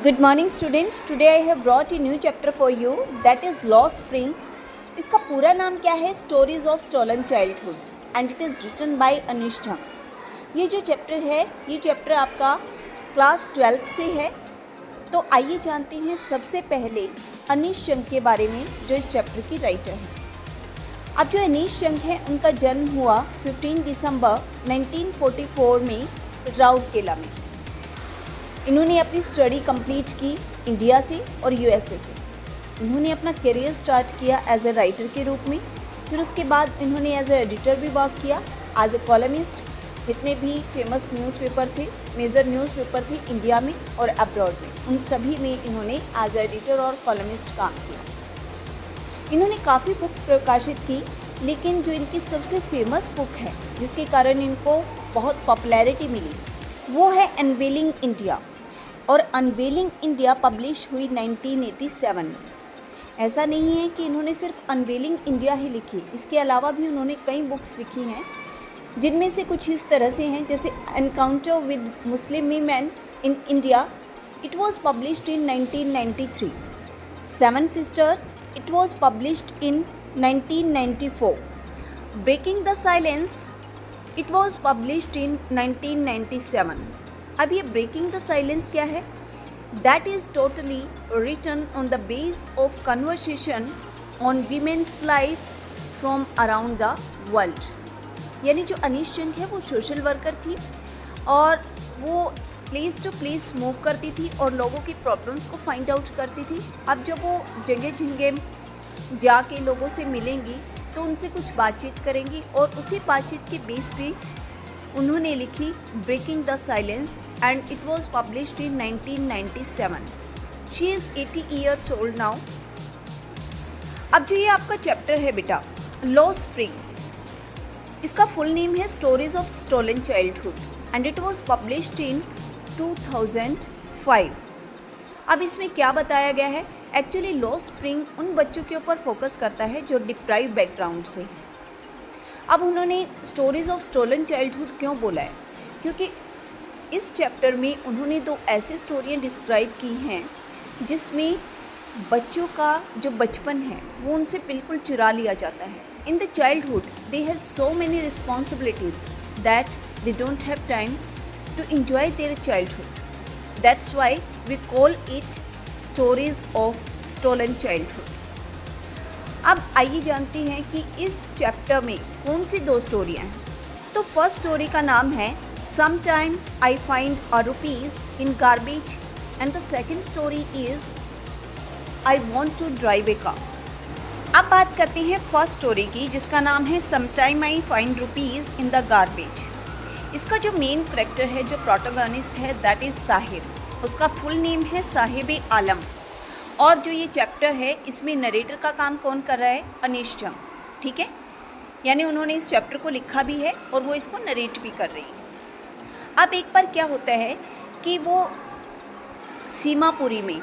Good morning students. Today I have brought a new chapter for you that is Lost Spring. इसका पूरा नाम क्या है? Stories of Stolen Childhood and it is written by Anish Jha. ये जो chapter है ये चैप्टर आपका क्लास 12th से है। तो आइए जानते हैं सबसे पहले अनीश झा के बारे में जो इस चैप्टर की राइटर हैं। अब जो अनीश झा हैं उनका जन्म हुआ 15 दिसंबर 1944 में राउरकेला में। इन्होंने अपनी स्टडी कंप्लीट की इंडिया से और यूएसए से। इन्होंने अपना करियर स्टार्ट किया एज ए राइटर के रूप में, फिर उसके बाद इन्होंने एज ए एडिटर भी वर्क किया, एज ए कॉलमिस्ट। जितने भी फेमस न्यूज़पेपर थे, मेजर न्यूज़पेपर थे इंडिया में और अब्रॉड में, उन सभी में इन्होंने एज ए एडिटर और कॉलमिस्ट काम किया। इन्होंने काफ़ी बुक प्रकाशित की, लेकिन जो इनकी सबसे फेमस बुक है जिसके कारण इनको बहुत पॉपुलैरिटी मिली वो है अनवेलिंग इंडिया। और अनवेलिंग इंडिया पब्लिश हुई 1987 में। ऐसा नहीं है कि इन्होंने सिर्फ अनवेलिंग इंडिया ही लिखी, इसके अलावा भी उन्होंने कई बुक्स लिखी हैं, जिनमें से कुछ इस तरह से हैं जैसे encounter with Muslim women in India, it was published in 1993। Seven sisters, it was published in 1994। Breaking the silence, it was published in 1997। अब ये ब्रेकिंग द साइलेंस क्या है? That is totally written on the base of conversation on women's life from around the world. यानी जो अनीश झा है वो social worker थी और वो प्लेस टू प्लेस मूव करती थी और लोगों की प्रॉब्लम्स को फाइंड आउट करती थी। अब जब वो जगह जगह जाके लोगों से मिलेंगी तो उनसे कुछ बातचीत करेंगी और उसी बातचीत के बेस पे उन्होंने लिखी breaking the silence and it was published in 1997। She is 80 years old now. अब जो ये आपका चैप्टर है बेटा लॉस्ट स्प्रिंग, इसका फुल नेम है stories of stolen childhood and it was published in 2005। अब इसमें क्या बताया गया है? एक्चुअली लॉस्ट स्प्रिंग उन बच्चों के ऊपर फोकस करता है जो डिप्राइव बैकग्राउंड से। अब उन्होंने स्टोरीज़ ऑफ स्टोलन चाइल्डहुड क्यों बोला है? क्योंकि इस चैप्टर में उन्होंने दो ऐसी स्टोरियाँ डिस्क्राइब की हैं जिसमें बच्चों का जो बचपन है वो उनसे बिल्कुल चुरा लिया जाता है। In the childhood they have so many responsibilities that they don't have time to enjoy their childhood. That's why we call it stories of stolen childhood. अब आइए जानते हैं कि इस चैप्टर में कौन सी दो स्टोरियाँ हैं। तो फर्स्ट स्टोरी का नाम है some time I find a rupees in garbage and the second story is I want to drive a car. अब बात करते हैं फर्स्ट स्टोरी की जिसका नाम है some time I find rupees in the garbage. इसका जो मेन करेक्टर है, जो प्रोटोगनिस्ट है, दैट इज़ साहिब। उसका फुल नेम है साहिब आलम। और जो ये चैप्टर है इसमें नरेटर का काम कौन कर रहा है? अनीश झा। ठीक है, यानी उन्होंने इस चैप्टर को लिखा भी है और वो इसको नरेट भी कर रही है। अब एक बार क्या होता है कि वो सीमापुरी में,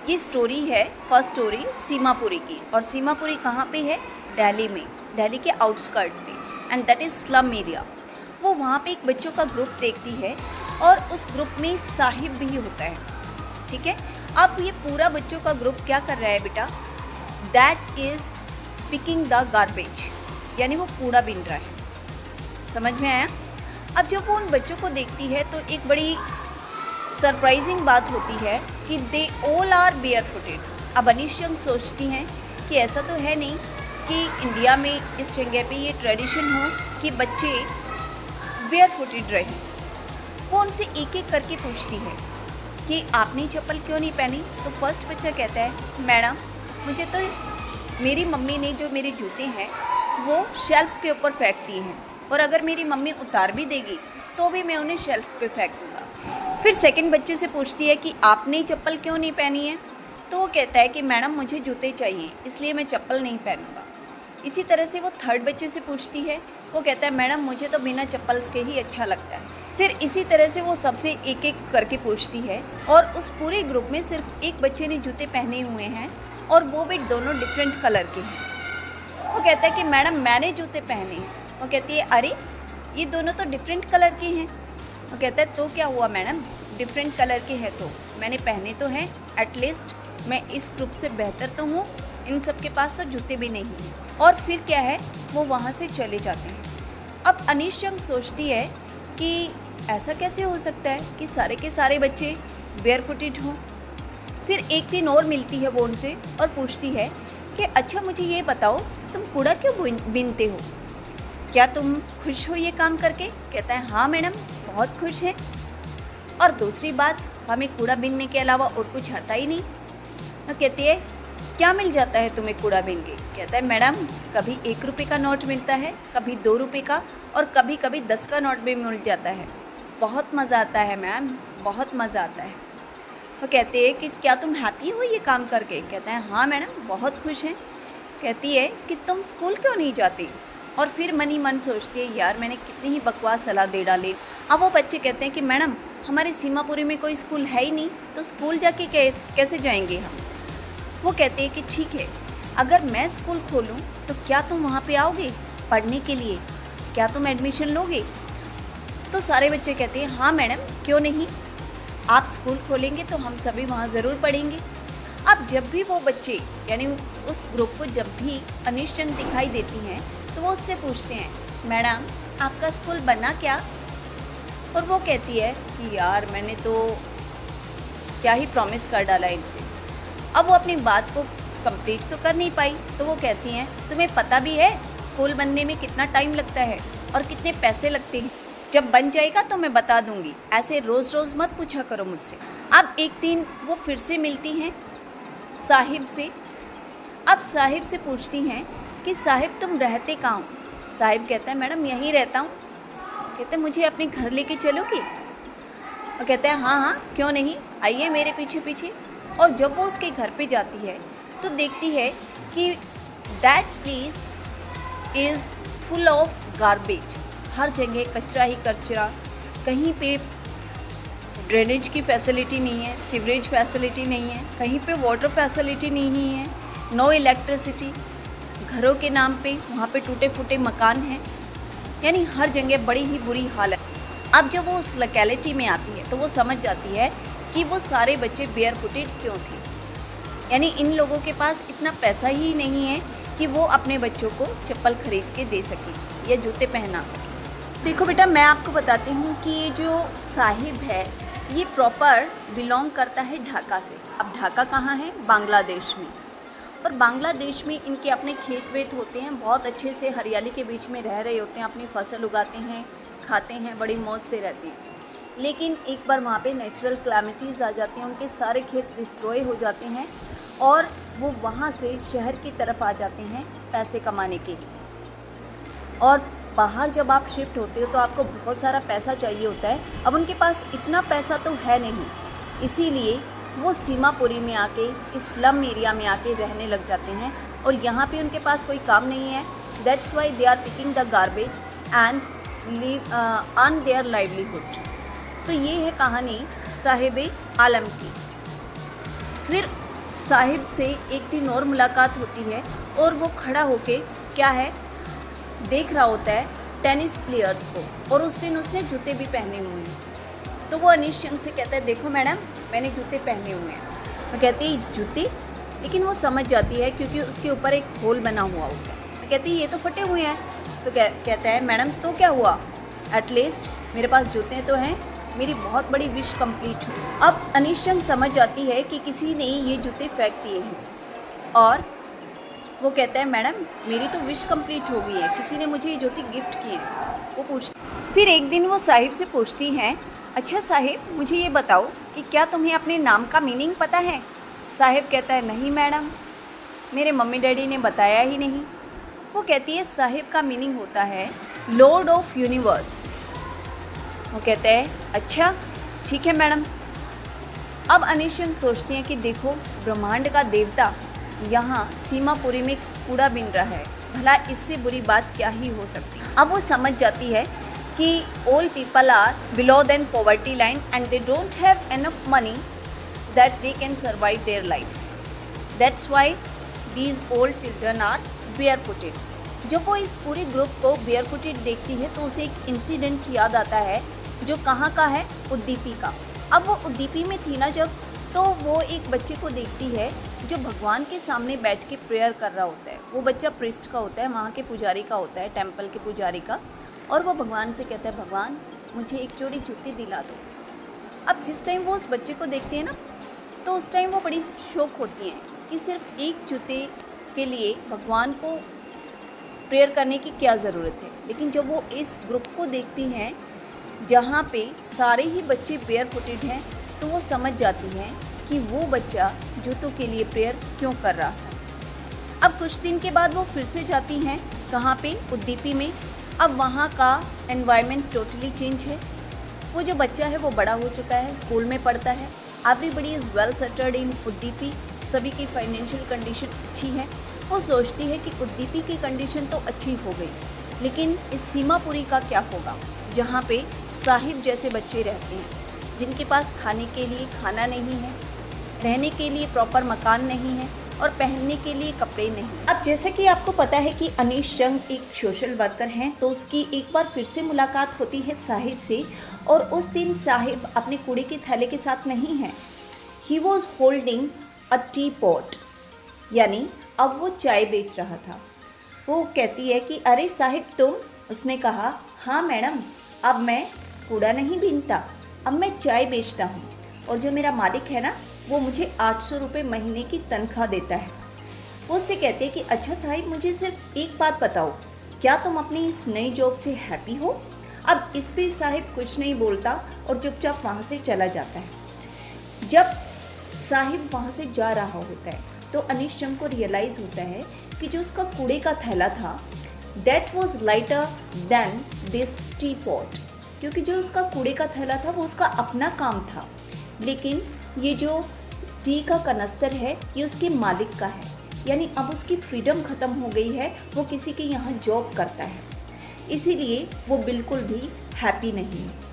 ये स्टोरी है फर्स्ट स्टोरी सीमापुरी की, और सीमापुरी कहाँ पे है? दिल्ली में, दिल्ली के आउटस्कर्ट पे, and that is slum area. वो वहाँ पे एक बच्चों का ग्रुप देखती है और उस ग्रुप में साहिब भी होता है। ठीक है, अब ये पूरा बच्चों का ग्रुप क्या कर रहा है बेटा? That is picking the garbage, यानी वो कूड़ा बीन रहा है। समझ में आया? अब जब वो उन बच्चों को देखती है तो एक बड़ी सरप्राइजिंग बात होती है कि they all are bare footed. अब अनीश झा सोचती हैं कि ऐसा तो है नहीं कि इंडिया में इस जगह पे ये ट्रेडिशन हो कि बच्चे बेयर फुटेड रहें। वो उनसे एक एक करके पूछती है कि आपने चप्पल क्यों नहीं पहनी? तो फर्स्ट बच्चा कहता है मैडम मुझे तो मेरी मम्मी ने जो मेरे जूते हैं वो शेल्फ़ के ऊपर फेंक दिए हैं, और अगर मेरी मम्मी उतार भी देगी तो भी मैं उन्हें शेल्फ़ पे फेंक दूँगा। फिर सेकंड बच्चे से पूछती है कि आपने चप्पल क्यों नहीं पहनी है? तो वो कहता है कि मैडम मुझे जूते चाहिए इसलिए मैं चप्पल नहीं पहनूँगा। इसी तरह से वो थर्ड बच्चे से पूछती है, वो कहता है मैडम मुझे तो बिना चप्पल्स के ही अच्छा लगता है। फिर इसी तरह से वो सबसे एक एक करके पूछती है और उस पूरे ग्रुप में सिर्फ एक बच्चे ने जूते पहने हुए हैं और वो भी दोनों डिफरेंट कलर के हैं। वो कहता है कि मैडम मैंने जूते पहने हैं। वो कहती है अरे ये दोनों तो डिफरेंट कलर के हैं। वो कहता है तो क्या हुआ मैडम, डिफरेंट कलर के हैं तो मैंने पहने तो हैं, एटलीस्ट मैं इस ग्रुप से बेहतर तो हूँ, इन सब के पास तो जूते भी नहीं हैं। और फिर क्या है, वो वहाँ से चले जाते हैं। अब अनिशंक सोचती है कि ऐसा कैसे हो सकता है कि सारे के सारे बच्चे बेयरफुटेड हों। फिर एक दिन और मिलती है वो उनसे और पूछती है कि अच्छा मुझे ये बताओ, तुम कूड़ा क्यों बीनते हो, क्या तुम खुश हो ये काम करके? कहता है हाँ मैडम, बहुत खुश हैं, और दूसरी बात, हमें कूड़ा बीनने के अलावा और कुछ आता ही नहीं। तो कहती है क्या मिल जाता है तुम्हें कूड़ा बीन के? कहता है मैडम, कभी 1 रुपये का नोट मिलता है, कभी 2 रुपये का, और कभी कभी 10 का नोट भी मिल जाता है। बहुत मज़ा आता है मैम, बहुत मज़ा आता है। वो कहते हैं कि क्या तुम हैप्पी हो ये काम करके? कहता है हाँ मैडम, बहुत खुश हैं। कहती है कि तुम स्कूल क्यों नहीं जाती? और फिर मन ही मन सोचती है यार मैंने कितनी ही बकवास सलाह दे डाली। अब वो बच्चे कहते हैं कि मैडम हमारे सीमापुरी में कोई स्कूल है ही नहीं, तो स्कूल जाके कैसे जाएंगे हम? वो कहते हैं कि ठीक है, अगर मैं स्कूल खोलूं तो क्या तुम वहाँ पे आओगे पढ़ने के लिए? क्या तुम एडमिशन लोगे? तो सारे बच्चे कहते हैं हाँ मैडम, क्यों नहीं, आप स्कूल खोलेंगे तो हम सभी वहाँ ज़रूर पढ़ेंगे। अब जब भी वो बच्चे यानी उस ग्रुप को जब भी अनिशंक दिखाई देती हैं तो वो उससे पूछते हैं मैडम आपका स्कूल बना क्या? और वो कहती है कि यार मैंने तो क्या ही प्रॉमिस कर डाला इनसे। अब वो अपनी बात को कंप्लीट तो कर नहीं पाई, तो वो कहती हैं तुम्हें पता भी है स्कूल बनने में कितना टाइम लगता है और कितने पैसे लगते हैं? जब बन जाएगा तो मैं बता दूंगी, ऐसे रोज़ रोज़ मत पूछा करो मुझसे। अब एक दिन वो फिर से मिलती हैं साहिब से। अब साहिब से पूछती हैं कि साहिब तुम रहते कहाँ हो? साहिब कहता है मैडम यहीं रहता हूँ। कहते हैं मुझे अपने घर लेके चलोगे? और कहते हैं हाँ हाँ क्यों नहीं, आइए मेरे पीछे पीछे। और जब वो उसके घर पे जाती है तो देखती है कि that place is full of garbage. हर जगह कचरा ही कचरा, कहीं पे ड्रेनेज की फैसिलिटी नहीं है, सीवरेज फैसिलिटी नहीं है, कहीं पे वाटर फैसिलिटी नहीं है, नो इलेक्ट्रिसिटी। घरों के नाम पे वहाँ पे टूटे फूटे मकान हैं, यानी हर जगह बड़ी ही बुरी हालत। अब जब वो उस लोकेलिटी में आती है तो वो समझ जाती है कि वो सारे बच्चे बेयरफुटेड क्यों थे, यानी इन लोगों के पास इतना पैसा ही नहीं है कि वो अपने बच्चों को चप्पल खरीद के दे सकें या जूते पहना सकें। देखो बेटा, मैं आपको बताती हूँ कि ये जो साहिब है ये प्रॉपर बिलोंग करता है ढाका से। अब ढाका कहाँ है? बांग्लादेश में। और बांग्लादेश में इनके अपने खेत वेत होते हैं, बहुत अच्छे से हरियाली के बीच में रह रहे होते हैं, अपनी फसल उगाते हैं, खाते हैं, बड़ी मौज से रहते हैं। लेकिन एक बार वहाँ पे नेचुरल क्लैमिटीज़ आ जाती हैं, उनके सारे खेत डिस्ट्रॉय हो जाते हैं और वो वहाँ से शहर की तरफ आ जाते हैं पैसे कमाने के लिए। और बाहर जब आप शिफ्ट होते हो तो आपको बहुत सारा पैसा चाहिए होता है। अब उनके पास इतना पैसा तो है नहीं, इसीलिए वो सीमापुरी में आके इस स्लम एरिया में आके रहने लग जाते हैं और यहाँ पे उनके पास कोई काम नहीं है। That's why they are picking the garbage and earn their livelihood. तो ये है कहानी साहिब आलम की। फिर साहिब से एक दिन और मुलाकात होती है और वो खड़ा होके क्या है देख रहा होता है टेनिस प्लेयर्स को, और उस दिन उसने जूते भी पहने हुए हैं। तो वो अनिशंक से कहता है देखो मैडम मैंने जूते पहने हुए हैं। वो कहती है जूते? लेकिन वो समझ जाती है क्योंकि उसके ऊपर एक होल बना हुआ होता है। तो कहती है ये तो फटे हुए हैं। तो कहता है मैडम तो क्या हुआ, एटलीस्ट मेरे पास जूते तो हैं, मेरी बहुत बड़ी विश कंप्लीट हुई। अब अनिशंक समझ जाती है कि किसी ने ये जूते फेंक दिए हैं और वो कहता है मैडम मेरी तो विश कंप्लीट हो गई है, किसी ने मुझे ये जूते गिफ्ट किए हैं। वो पूछती फिर एक दिन वो साहिब से पूछती हैं अच्छा साहिब मुझे ये बताओ कि क्या तुम्हें अपने नाम का मीनिंग पता है? साहिब कहता है नहीं मैडम, मेरे मम्मी डैडी ने बताया ही नहीं। वो कहती है साहिब का मीनिंग होता है लॉर्ड ऑफ यूनिवर्स। वो कहते हैं अच्छा ठीक है मैडम। अब अनिशंक सोचती हैं कि देखो ब्रह्मांड का देवता यहाँ सीमापुरी में कूड़ा बीन रहा है, भला इससे बुरी बात क्या ही हो सकती है। अब वो समझ जाती है कि all people are below than poverty line and they don't have enough money that they can survive their life. That's why these old children are barefooted. जब वो इस पूरे ग्रुप को barefooted देखती है तो उसे एक इंसिडेंट याद आता है जो कहाँ का है, उद्दीपी का। अब वो उद्दीपी में थी ना जब, तो वो एक बच्चे को देखती है जो भगवान के सामने बैठ के प्रेयर कर रहा होता है। वो बच्चा प्रिस्ट का होता है, वहाँ के पुजारी का होता है, टेम्पल के पुजारी का, और वो भगवान से कहता है, भगवान मुझे एक जोड़ी जूते दिला दो। अब जिस टाइम वो उस बच्चे को देखती है ना, तो उस टाइम वो बड़ी शौक होती हैं कि सिर्फ एक जूते के लिए भगवान को प्रेयर करने की क्या ज़रूरत है। लेकिन जब वो इस ग्रुप को देखती हैं जहाँ पे सारे ही बच्चे बेयर फुटेड हैं, तो वो समझ जाती हैं कि वो बच्चा जूतों के लिए प्रेयर क्यों कर रहा है। अब कुछ दिन के बाद वो फिर से जाती हैं, कहाँ पे, उद्दीपी में। अब वहाँ का एनवायरनमेंट टोटली चेंज है। वो जो बच्चा है वो बड़ा हो चुका है, स्कूल में पढ़ता है। Everybody is well settled in Udupi, सभी की फाइनेंशियल कंडीशन अच्छी है। वो सोचती है कि उद्दीपी की कंडीशन तो अच्छी हो गई, लेकिन इस सीमापुरी का क्या होगा, जहाँ पे साहिब जैसे बच्चे रहते हैं, जिनके पास खाने के लिए खाना नहीं है, रहने के लिए प्रॉपर मकान नहीं है और पहनने के लिए कपड़े नहीं। अब जैसे कि आपको पता है कि अनीश जंग एक सोशल वर्कर हैं, तो उसकी एक बार फिर से मुलाकात होती है साहिब से, और उस दिन साहिब अपने कूड़े के थैले के साथ नहीं है। He was holding a T pot, यानी अब वो चाय बेच रहा था। वो कहती है कि अरे साहिब तुम? उसने कहा, हाँ मैडम, अब मैं कूड़ा नहीं बीनता, अब मैं चाय बेचता हूँ, और जो मेरा मालिक है ना, वो मुझे 800 रुपये महीने की तनख्वाह देता है। वो उससे कहते हैं कि अच्छा साहिब, मुझे सिर्फ एक बात बताओ, क्या तुम अपनी इस नई जॉब से हैप्पी हो? अब इस पे साहिब कुछ नहीं बोलता और चुपचाप वहाँ से चला जाता है। जब साहिब वहाँ से जा रहा होता है, तो अनीश जंग को रियलाइज़ होता है कि जो उसका कूड़े का थैला था, that was lighter than this T pot, क्योंकि जो उसका कूड़े का थैला था वो उसका अपना काम था, लेकिन ये जो टी का कनस्तर है ये उसके मालिक का है। यानी अब उसकी फ्रीडम ख़त्म हो गई है, वो किसी के यहाँ जॉब करता है, इसीलिए वो बिल्कुल भी हैप्पी नहीं है।